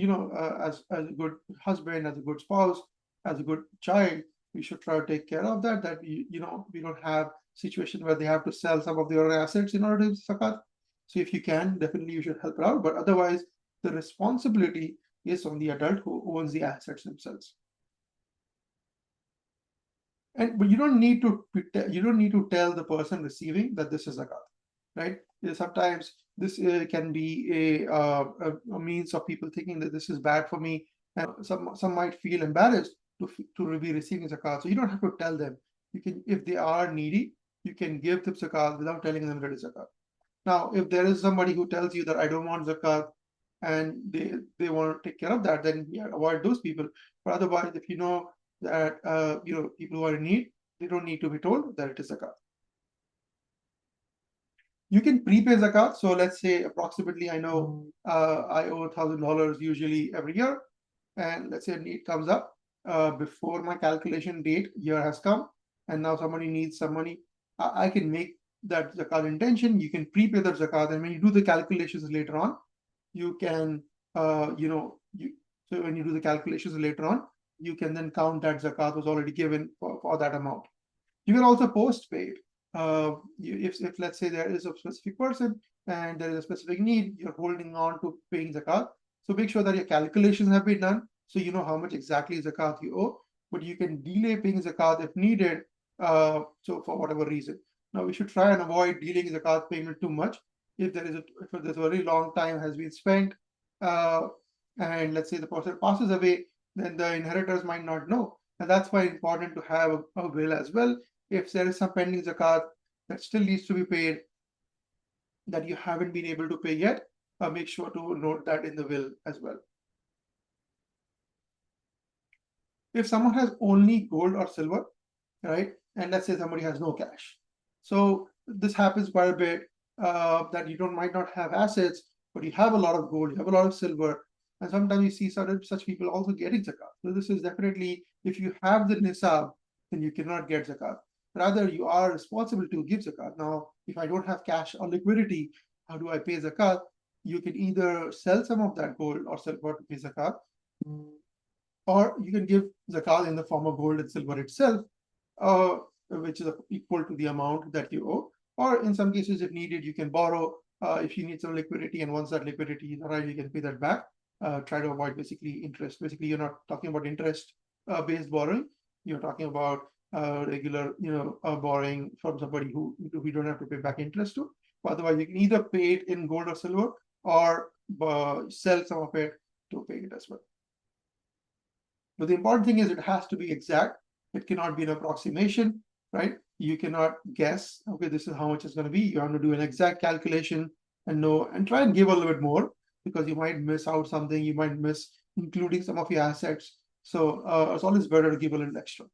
as a good husband, as a good spouse, as a good child, we should try to take care of that, we don't have situation where they have to sell some of their assets in order to give zakat. So if you can, definitely you should help out. But otherwise, the responsibility is on the adult who owns the assets themselves. But you don't need to tell the person receiving that this is zakat, right? Sometimes this can be a means of people thinking that this is bad for me, and some might feel embarrassed to be receiving zakat. So you don't have to tell them. You can, if they are needy, you can give them zakat without telling them that it's zakat. Now, if there is somebody who tells you that I don't want zakat and they want to take care of that, then avoid those people. But otherwise, if you know that people who are in need, they don't need to be told that it is zakat. You can prepay zakat. So let's say approximately, I know I owe $1,000 usually every year, and let's say a need comes up before my calculation date year has come, and now somebody needs some money. I can make that zakat intention. You can prepay that zakat, and when you do the calculations later on, you can so when you do the calculations later on, you can then count that zakat was already given for that amount. You can also post pay it. If let's say there is a specific person and there is a specific need, you're holding on to paying zakat. So make sure that your calculations have been done so you know how much exactly zakat you owe. But you can delay paying zakat if needed. So for whatever reason. Now we should try and avoid delaying zakat payment too much. If there's a very long time has been spent, and let's say the person passes away, then the inheritors might not know. And that's why it's important to have a will as well. If there is some pending zakat that still needs to be paid that you haven't been able to pay yet, make sure to note that in the will as well. If someone has only gold or silver, right, and let's say somebody has no cash, so this happens quite a bit, that you might not have assets, but you have a lot of gold, you have a lot of silver, and sometimes you see such people also getting zakat. So this is definitely, if you have the Nisaab, then you cannot get zakat. Rather, you are responsible to give zakat. Now, if I don't have cash or liquidity, how do I pay zakat? You can either sell some of that gold or silver to pay zakat, or you can give zakat in the form of gold and silver itself, which is equal to the amount that you owe. Or in some cases, if needed, you can borrow if you need some liquidity, and once that liquidity is arrived, you can pay that back. Try to avoid basically interest. Basically, you're not talking about interest-based borrowing. You're talking about regular, borrowing from somebody who we don't have to pay back interest to. But otherwise, you can either pay it in gold or silver, or sell some of it to pay it as well. But the important thing is it has to be exact. It cannot be an approximation, right? You cannot guess, okay, this is how much it's going to be. You have to do an exact calculation and know, and try and give a little bit more, because you might miss out something. You might miss including some of your assets. So it's always better to give a little extra.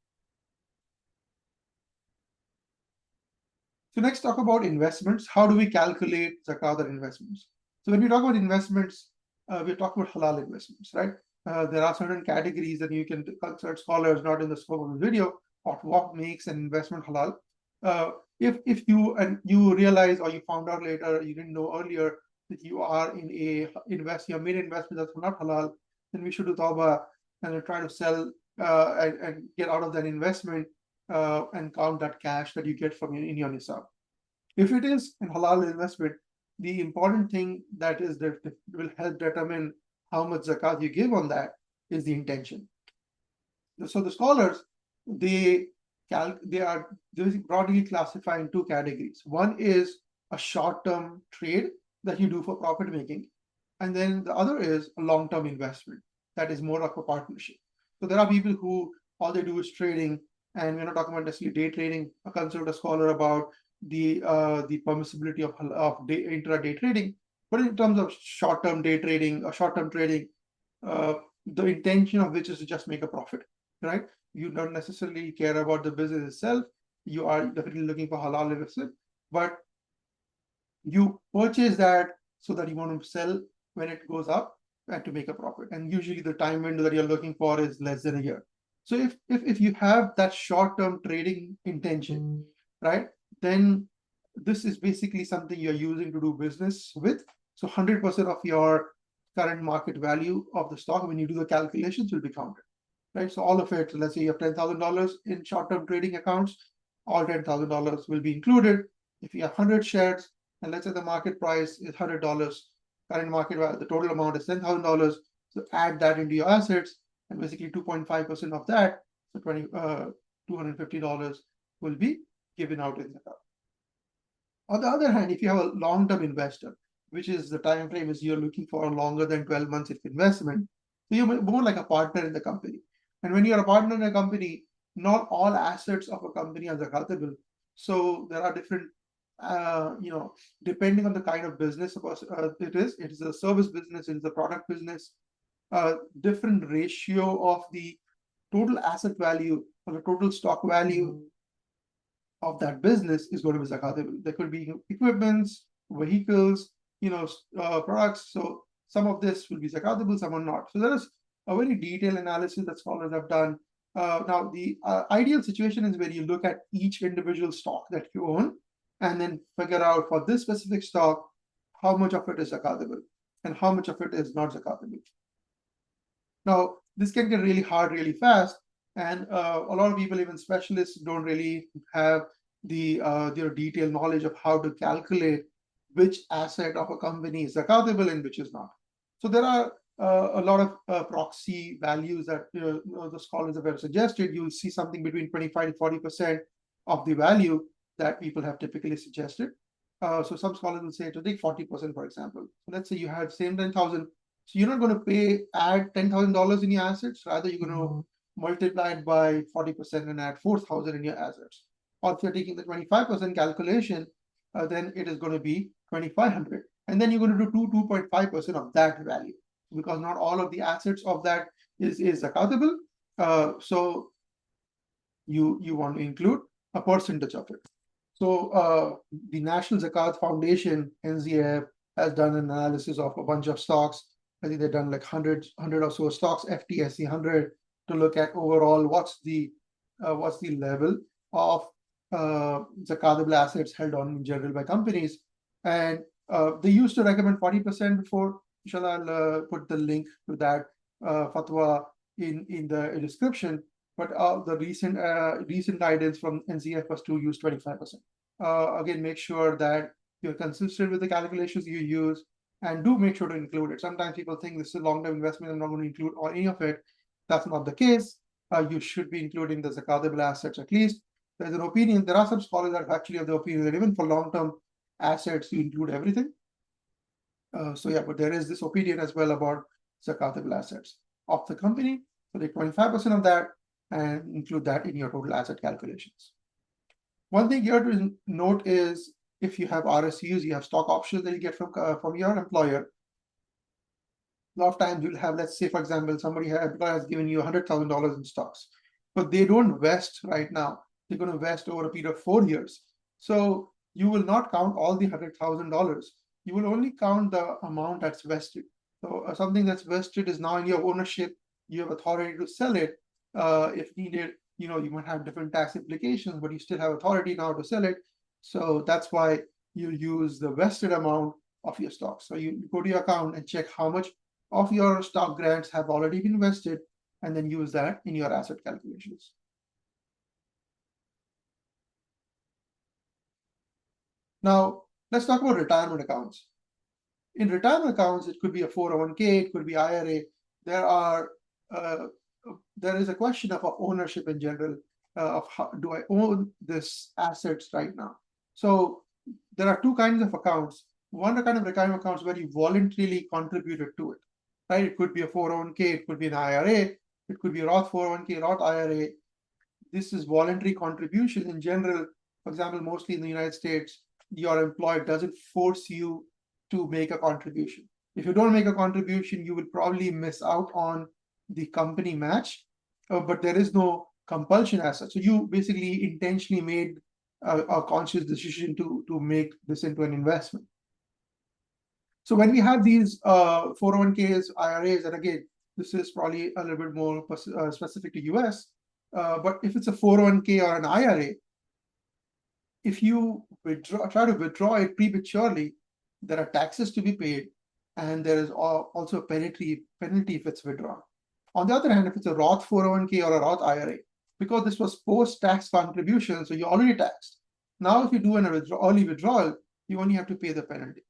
So next, talk about investments. How do we calculate zakat on investments? So when we talk about investments, we're talking about halal investments, right? There are certain categories that you can consult scholars, not in the scope of the video, of what makes an investment halal. If you realize, or you found out later, you didn't know earlier, that you are in you have made an investment that's not halal, then we should do tawbah and try to sell and get out of that investment, and count that cash that you get from in your Nisaab. If it is a halal investment, the important thing that will help determine how much zakat you give on that is the intention. So the scholars, they are broadly classified in two categories. One is a short-term trade that you do for profit making, and then the other is a long-term investment that is more of a partnership. So there are people who all they do is trading, and we're not talking about necessarily day trading. I consult a scholar about the permissibility of intraday trading, but in terms of short-term day trading or short-term trading, the intention of which is to just make a profit, right? You don't necessarily care about the business itself. You are definitely looking for halal investment, but you purchase that so that you want to sell when it goes up, and to make a profit. And usually the time window that you're looking for is less than a year. So if you have that short-term trading intention, right, then this is basically something you're using to do business with. So 100% of your current market value of the stock, when you do the calculations, will be counted, right? So all of it, let's say you have $10,000 in short-term trading accounts, all $10,000 will be included. If you have 100 shares, and let's say the market price is $100, current market value, the total amount is $10,000. So add that into your assets, and basically 2.5% of that, so $250 will be given out in Zakat. On the other hand, if you have a long-term investor, which is the time frame is you're looking for longer than 12 months of investment, so you're more like a partner in the company. And when you're a partner in a company, not all assets of a company are zakatable. So there are different, depending on the kind of business it is a service business, it is a product business, different ratio of the total asset value or the total stock value of that business is going to be zakatable. There could be equipments, vehicles, products. So some of this will be zakatable, some are not. So there is a very detailed analysis that scholars have done. Now, the ideal situation is where you look at each individual stock that you own and then figure out for this specific stock, how much of it is zakatable and how much of it is not zakatable. Now, this can get really hard really fast, and a lot of people, even specialists, don't really have their detailed knowledge of how to calculate which asset of a company is zakatable and which is not. So there are a lot of proxy values that the scholars have suggested. You'll see something between 25 to 40% of the value that people have typically suggested. So some scholars will say to take 40%, for example. So let's say you have same 10,000. So you're not going to add $10,000 in your assets. Rather, you're going to multiply it by 40% and add 4,000 in your assets. Or if you're taking the 25% calculation, then it is going to be 2,500. And then you're going to do 2.5% of that value, because not all of the assets of that is zakatable. So you want to include a percentage of it. So the National Zakat Foundation, NZF, has done an analysis of a bunch of stocks. I think they've done like 100 or so stocks, FTSE 100, to look at overall what's the level of zakatable assets held on in general by companies. And they used to recommend 40% before. Inshallah, I'll put the link to that fatwa in the description. But the recent guidance from NZF was to use 25%. Again, make sure that you're consistent with the calculations you use, and do make sure to include it. Sometimes people think this is a long-term investment, I'm not going to include any of it. That's not the case. You should be including the zakatable assets at least. There's an opinion. There are some scholars that actually have the opinion that even for long-term assets, you include everything. So yeah, but there is this opinion as well about zakatable assets of the company. So take 25% of that and include that in your total asset calculations. One thing here to note is if you have RSUs, you have stock options that you get from your employer. A lot of times you'll have, let's say, for example, employer has given you $100,000 in stocks, but they don't vest right now. They're going to vest over a period of 4 years. So you will not count all the $100,000. You will only count the amount that's vested. So something that's vested is now in your ownership. You have authority to sell it if needed. You might have different tax implications, but you still have authority now to sell it. So that's why you use the vested amount of your stock. So you go to your account and check how much of your stock grants have already been vested, and then use that in your asset calculations. Now, let's talk about retirement accounts. In retirement accounts, it could be a 401k, it could be IRA. There is a question of ownership in general, of how do I own this assets right now. So there are two kinds of accounts. One kind of retirement accounts where you voluntarily contributed to it, right? It could be a 401k, it could be an IRA, it could be a Roth 401k, Roth IRA. This is voluntary contribution in general. For example, mostly in the United States, your employer doesn't force you to make a contribution. If you don't make a contribution, you will probably miss out on the company match, but there is no compulsion as such. So you basically intentionally made a conscious decision to make this into an investment. So when we have these 401ks, IRAs, and again, this is probably a little bit more specific to US, but if it's a 401k or an IRA, if you try to withdraw it prematurely, there are taxes to be paid, and there is also a penalty if it's withdrawn. On the other hand, if it's a Roth 401k or a Roth IRA, because this was post-tax contribution, so you're already taxed. Now, if you do an early withdrawal, you only have to pay the penalty.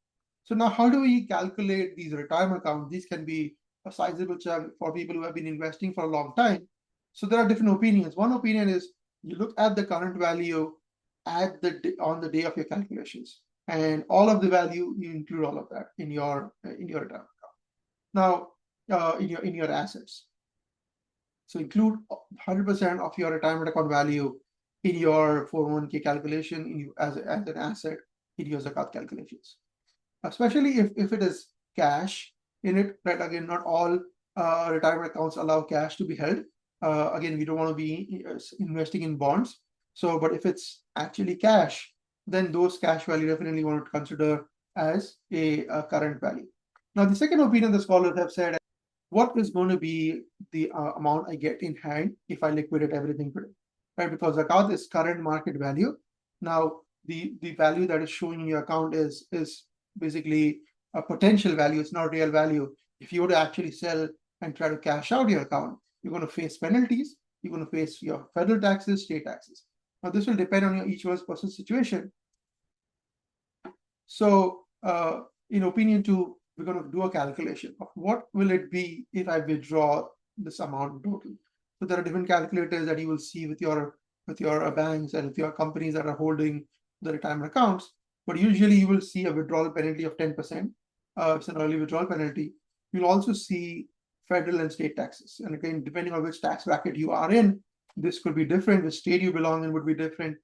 So now, how do we calculate these retirement accounts? These can be a sizable chunk for people who have been investing for a long time. So there are different opinions. One opinion is you look at the current value on the day of your calculations, and all of the value, you include all of that in your retirement account. Now, in your assets. So include 100% of your retirement account value in your 401k calculation as an asset in your Zakat calculations. Especially if it is cash in it, right? Again, not all retirement accounts allow cash to be held. Again, we don't want to be investing in bonds. So, but if it's actually cash, then those cash value definitely want to consider as a current value. Now, the second opinion the scholars have said, what is going to be the amount I get in hand if I liquidate everything today, right? Because Zakat is current market value. Now, the value that is showing in your account is basically a potential value. It's not real value. If you were to actually sell and try to cash out your account, you're going to face penalties. You're going to face your federal taxes, state taxes. Now, this will depend on each one's personal situation. So, in opinion two, we're going to do a calculation of what will it be if I withdraw this amount in total. So there are different calculators that you will see with your banks and with your companies that are holding the retirement accounts. But usually you will see a withdrawal penalty of 10%. It's an early withdrawal penalty. You'll also see federal and state taxes. And again, depending on which tax bracket you are in, this could be different. Which state you belong in would be different.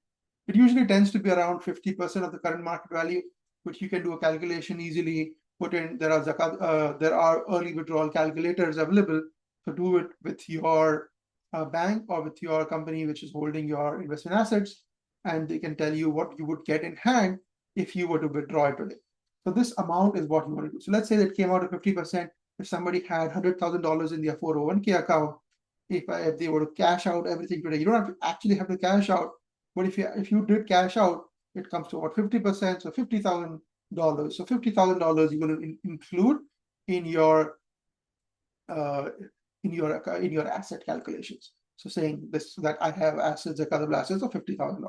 It usually tends to be around 50% of the current market value, which you can do a calculation easily. Put in, there are early withdrawal calculators available to do it with your bank or with your company which is holding your investment assets, and they can tell you what you would get in hand if you were to withdraw it today. So this amount is what you want to do. So let's say that came out to 50%. If somebody had $100,000 in their 401k account, if they were to cash out everything today, you don't actually have to cash out. But if you did cash out, it comes to about 50%, so $50,000. So $50,000 you're going to include in your asset calculations. So saying this that I have assets, Zakatable assets of $50,000.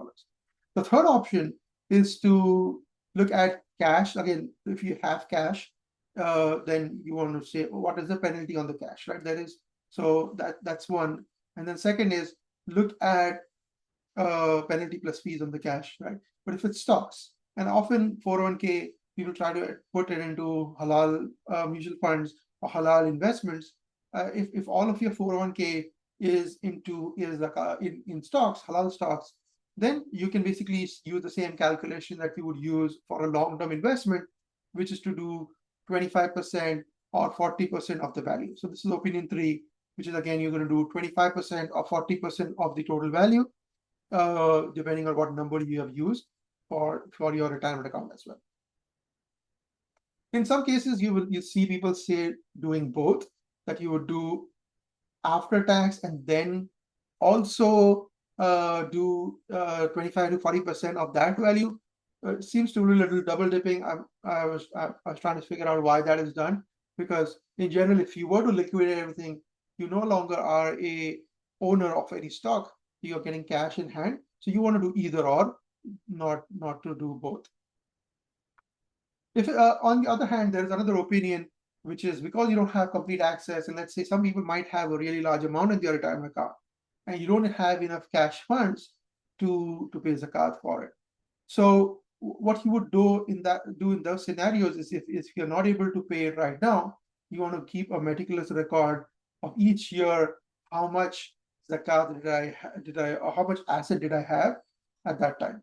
The third option is to look at cash. Again, if you have cash, then you want to say, what is the penalty on the cash, right? That's one. And then second is look at penalty plus fees on the cash, right? But if it's stocks, and often 401k, people try to put it into halal mutual funds or halal investments. If all of your 401k is in stocks, halal stocks, then you can basically use the same calculation that you would use for a long-term investment, which is to do 25% or 40% of the value. So this is opinion three, which is again, you're going to do 25% or 40% of the total value, depending on what number you have used for your retirement account as well. In some cases, you see people say doing both, that you would do after tax and then also do 25 to 40% of that value. It seems to be a little double dipping. I was trying to figure out why that is done, because in general, if you were to liquidate everything, you no longer are a owner of any stock. You're getting cash in hand. So you want to do either or, not to do both. If on the other hand, there's another opinion, which is because you don't have complete access, and let's say some people might have a really large amount in their retirement account, and you don't have enough cash funds to pay zakat for it. So what you would do in those scenarios is if you're not able to pay it right now, you want to keep a meticulous record of each year, how much zakat did I or how much asset did I have at that time,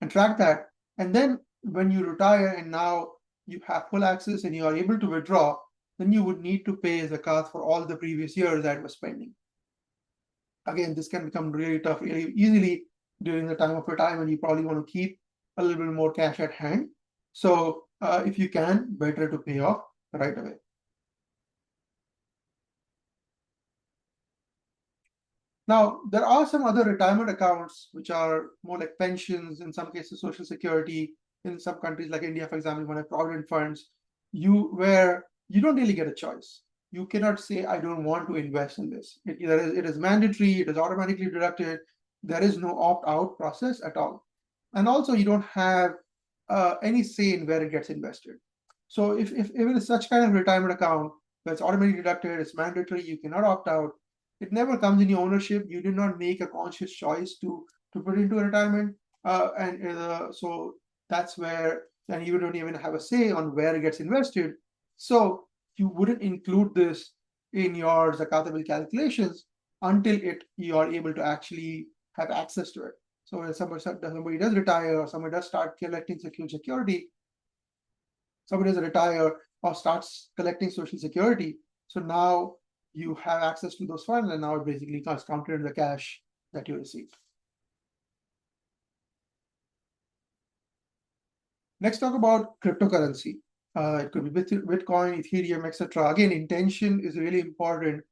and track that. And then when you retire and now you have full access and you are able to withdraw, then you would need to pay zakat for all the previous years that was spending. Again, this can become really tough really easily during the time of retirement. You probably want to keep a little bit more cash at hand. So if you can, better to pay off right away. Now, there are some other retirement accounts which are more like pensions, in some cases, social security. In some countries like India, for example, one have provident funds, where you don't really get a choice. You cannot say, I don't want to invest in this. It is mandatory, it is automatically deducted. There is no opt-out process at all. And also, you don't have any say in where it gets invested. So if it is such kind of retirement account where it's automatically deducted, it's mandatory, you cannot opt out, it never comes in your ownership. You did not make a conscious choice to put into a retirement, so that's where, and you don't even have a say on where it gets invested. So you wouldn't include this in your zakatable calculations until you are able to actually have access to it. So when somebody does retire, or somebody does start collecting Social Security, somebody does retire or starts collecting Social Security, so now you have access to those funds, and now it basically gets counted in the cash that you receive. Next, talk about cryptocurrency. It could be Bitcoin, Ethereum, etc. Again, intention is really important.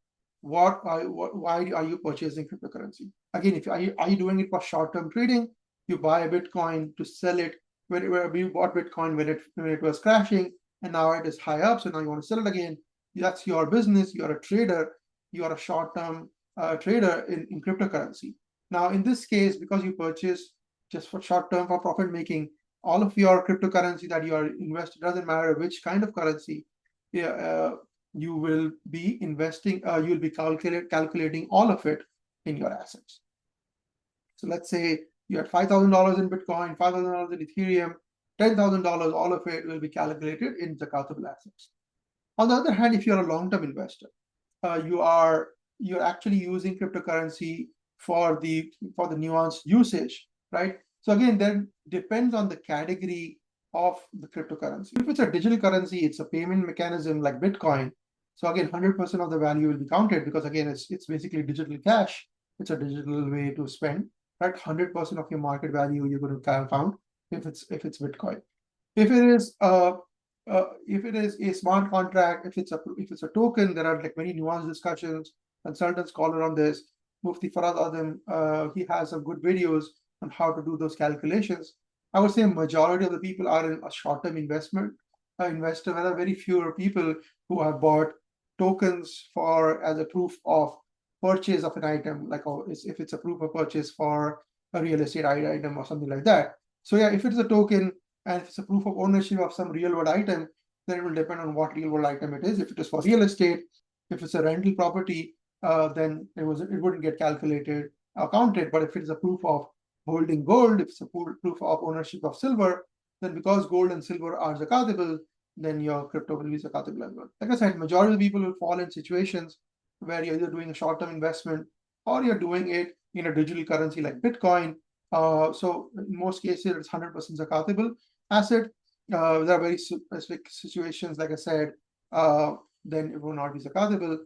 Why are you purchasing cryptocurrency? Again, are you doing it for short-term trading? You buy a Bitcoin to sell it when you bought Bitcoin when it was crashing, and now it is high up, so now you want to sell it again. That's your business. You're a trader. You are a short-term trader in cryptocurrency. Now, in this case, because you purchase just for short-term for profit making, all of your cryptocurrency that you are invested, doesn't matter which kind of currency, you will be investing, you'll be calculating all of it in your assets. So let's say you had $5,000 in Bitcoin, $5,000 in Ethereum, $10,000, all of it will be calculated in Zakatable Assets. On the other hand, if you're a long-term investor, you're actually using cryptocurrency for the nuanced usage, right? So again, then depends on the category of the cryptocurrency. If it's a digital currency, it's a payment mechanism like Bitcoin. So again, 100% of the value will be counted because again, it's basically digital cash. It's a digital way to spend, right? 100% of your market value you're going to count if it's Bitcoin. If it is a smart contract, if it's a token, there are like many nuanced discussions. Consultants scholar on this. Mufti Farad Adam, he has some good videos on how to do those calculations. I would say a majority of the people are in a short-term investor. There are very few people who have bought tokens as a proof of purchase of an item, like if it's a proof of purchase for a real estate item or something like that. So yeah, if it's a token and if it's a proof of ownership of some real world item, then it will depend on what real world item it is. If it is for real estate, if it's a rental property, then it wouldn't get calculated or counted. But if it is a proof of holding gold, if it's a proof of ownership of silver, then because gold and silver are zakatable, then your crypto will be zakatable as well. Like I said, majority of people will fall in situations where you're either doing a short-term investment or you're doing it in a digital currency like Bitcoin. So in most cases, it's 100% zakatable asset. There are very specific situations, like I said, then it will not be zakatable.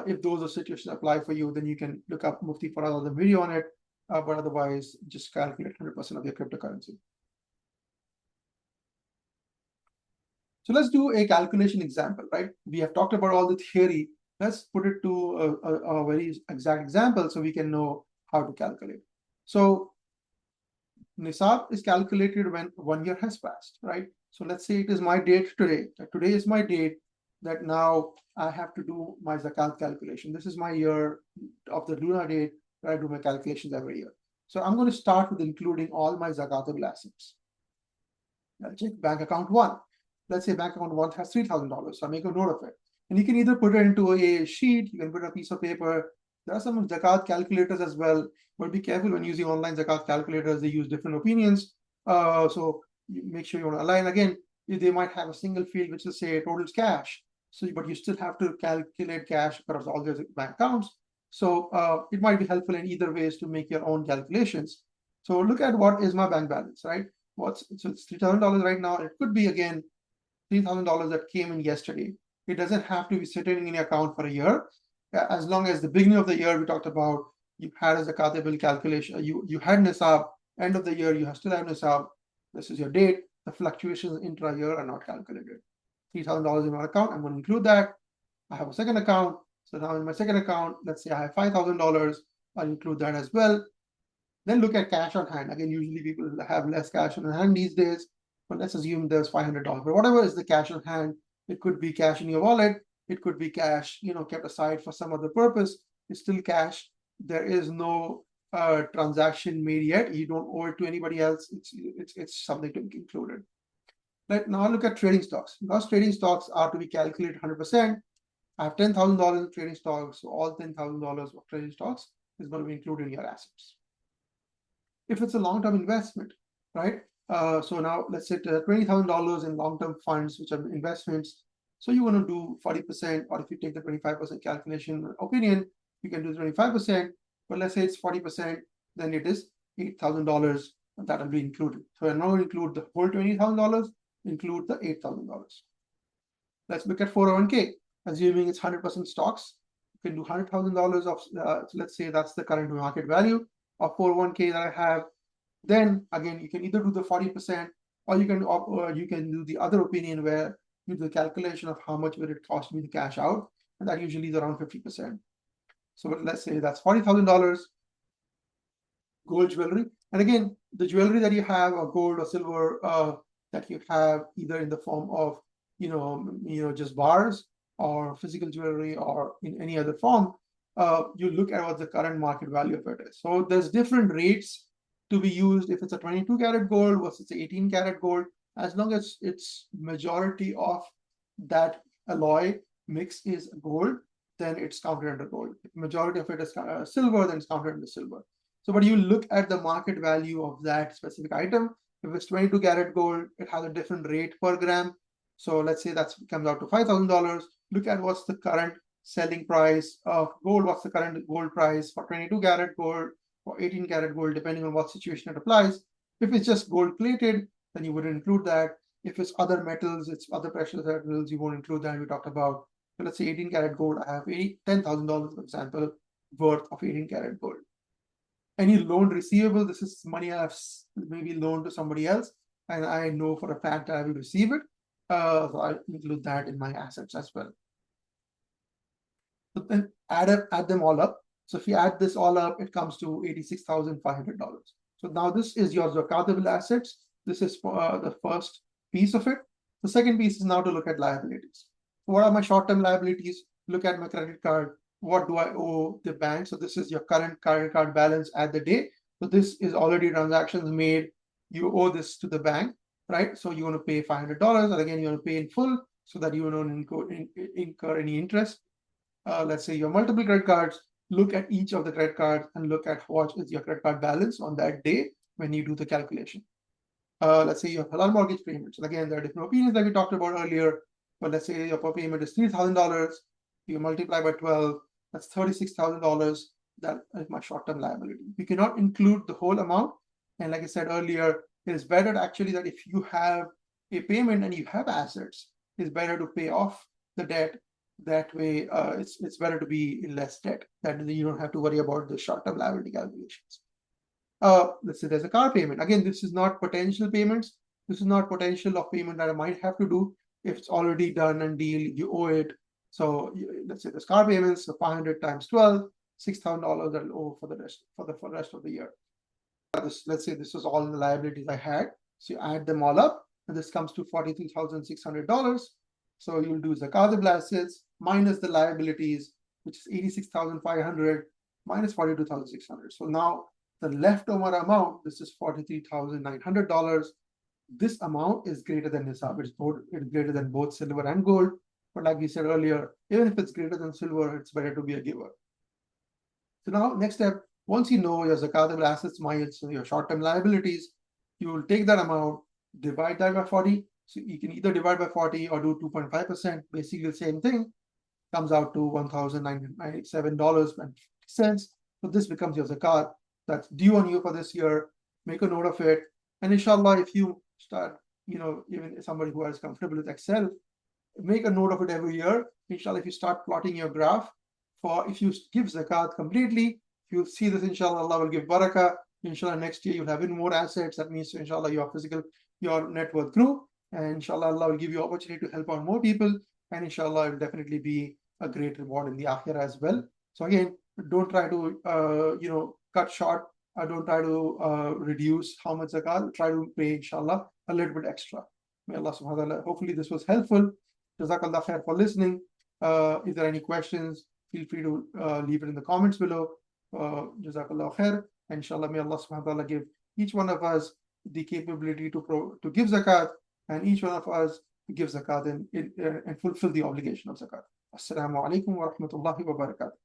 If those are situations apply for you, then you can look up Mufti Farad the video on it, but otherwise just calculate 100% of your cryptocurrency. So let's do a calculation example, right? We have talked about all the theory. Let's put it to a very exact example so we can know how to calculate. So Nisaab is calculated when 1 year has passed, right? So let's say it is my date today. Today is my date that now I have to do my zakat calculation. This is my year of the lunar date where I do my calculations every year. So I'm going to start with including all my zakatable assets. I'll check bank account 1. Let's say bank account 1 has $3,000. So I make a note of it. And you can either put it into a sheet, you can put a piece of paper. There are some zakat calculators as well, but be careful when using online zakat calculators. They use different opinions. So you make sure you want to align. Again, they might have a single field which is say total cash. So, but you still have to calculate cash across all those bank accounts. So it might be helpful in either ways to make your own calculations. So look at what is my bank balance, right? So it's $3,000 right now. It could be again $3,000 that came in yesterday. It doesn't have to be sitting in your account for a year. As long as the beginning of the year we talked about, you had a zakatable calculation, you had Nisaab, end of the year you still have Nisaab. This is your date. the fluctuations intra-year are not calculated. $3,000 in my account, I'm going to include that. I have a second account. So now in my second account, let's say I have $5,000, I'll include that as well. Then look at cash on hand. Again, usually people have less cash on hand these days, but let's assume there's $500. But whatever is the cash on hand, it could be cash in your wallet, it could be cash, kept aside for some other purpose. It's still cash. There is no transaction made yet. You don't owe it to anybody else. It's something to be included. Right now, look at trading stocks. Because trading stocks are to be calculated 100%. I have $10,000 in trading stocks, so all $10,000 of trading stocks is going to be included in your assets. If it's a long-term investment, right? So now let's say $20,000 in long-term funds, which are investments. So you want to do 40%, or if you take the 25% calculation opinion, you can do 25%. But let's say it's 40%, then it is $8,000 that will be included. So I'm not going to include the whole $20,000, include the $8,000. Let's look at 401k. Assuming it's 100% stocks, you can do $100,000 of, let's say that's the current market value of 401k that I have. Then again, you can either do the 40%, or you can do the other opinion where you do the calculation of how much will it cost me to cash out, and that usually is around 50%. So let's say that's $40,000. Gold jewelry, and again, the jewelry that you have, or gold or silver that you have, either in the form of just bars, or physical jewelry, or in any other form, you look at what the current market value of it is. So there's different rates to be used if it's a 22 karat gold versus 18 karat gold. As long as it's majority of that alloy mix is gold, then it's counted under gold. If majority of it is silver, then it's counted under silver. So, but you look at the market value of that specific item. If it's 22 karat gold, it has a different rate per gram. So let's say that comes out to $5,000. Look at what's the current selling price of gold, what's the current gold price for 22 karat gold, for 18 karat gold, depending on what situation it applies. If it's just gold plated, then you wouldn't include that. If it's other metals, it's other precious metals, you won't include that. We talked about, so let's say 18 karat gold, I have $10,000, for example, worth of 18 karat gold. Any loan receivable, this is money I've maybe loaned to somebody else, and I know for a fact I will receive it. So I include that in my assets as well. So then add them all up. So if you add this all up, it comes to $86,500. So now this is your Zakatable assets. This is the first piece of it. The second piece is now to look at liabilities. What are my short-term liabilities? Look at my credit card. What do I owe the bank? So this is your current credit card balance at the day. So this is already transactions made. You owe this to the bank, right? So you want to pay $500, and again, you want to pay in full so that you don't incur any interest. Let's say you have multiple credit cards. Look at each of the credit cards and look at what is your credit card balance on that day when you do the calculation. Let's say you have halal mortgage payments. And again, there are different opinions like we talked about earlier. But let's say your per payment is $3,000. You multiply by 12. That's $36,000. That is my short-term liability. You cannot include the whole amount. And like I said earlier, it is better actually that if you have a payment and you have assets, it's better to pay off the debt. That way, it's better to be in less debt. That you don't have to worry about the short-term liability calculations. Let's say there's a car payment. Again, this is not potential payments. This is not potential of payment that I might have to do. If it's already done and deal, you owe it. So let's say there's car payments, so 500 times 12, $6,000 that I'll owe for the rest of the year. Let's say this is all the liabilities I had. So you add them all up, and this comes to $43,600. So you'll do Zakatable assets minus the liabilities, which is $86,500 minus $42,600. So now the leftover amount, this is $43,900. This amount is greater than Nisaab. It's greater than both silver and gold. But like we said earlier, even if it's greater than silver, it's better to be a giver. So now, next step, once you know your Zakatable assets minus your short-term liabilities, you will take that amount, divide that by 40. So you can either divide by 40 or do 2.5%, basically the same thing. Comes out to $1,997.50. So this becomes your zakat that's due on you for this year. Make a note of it. And inshallah, if you start, even somebody who is comfortable with Excel, make a note of it every year. Inshallah, if you start plotting your graph if you give zakat completely, you'll see this, inshallah, Allah will give barakah. Inshallah, next year you'll have even more assets. That means, inshallah, your net worth grew. And inshallah, Allah will give you opportunity to help out more people. And inshallah, it will definitely be a great reward in the akhirah as well. So again, don't try to, cut short. Don't try to reduce how much zakat. Try to pay, inshallah, a little bit extra. May Allah subhanahu wa ta'ala, hopefully this was helpful. Jazakallah khair for listening. If there are any questions, feel free to leave it in the comments below. Jazakallah khair. Inshallah, may Allah subhanahu wa ta'ala give each one of us the capability to give zakat, and each one of us to give zakat and fulfill the obligation of zakat. Assalamu alaikum wa rahmatullahi wa barakatuh.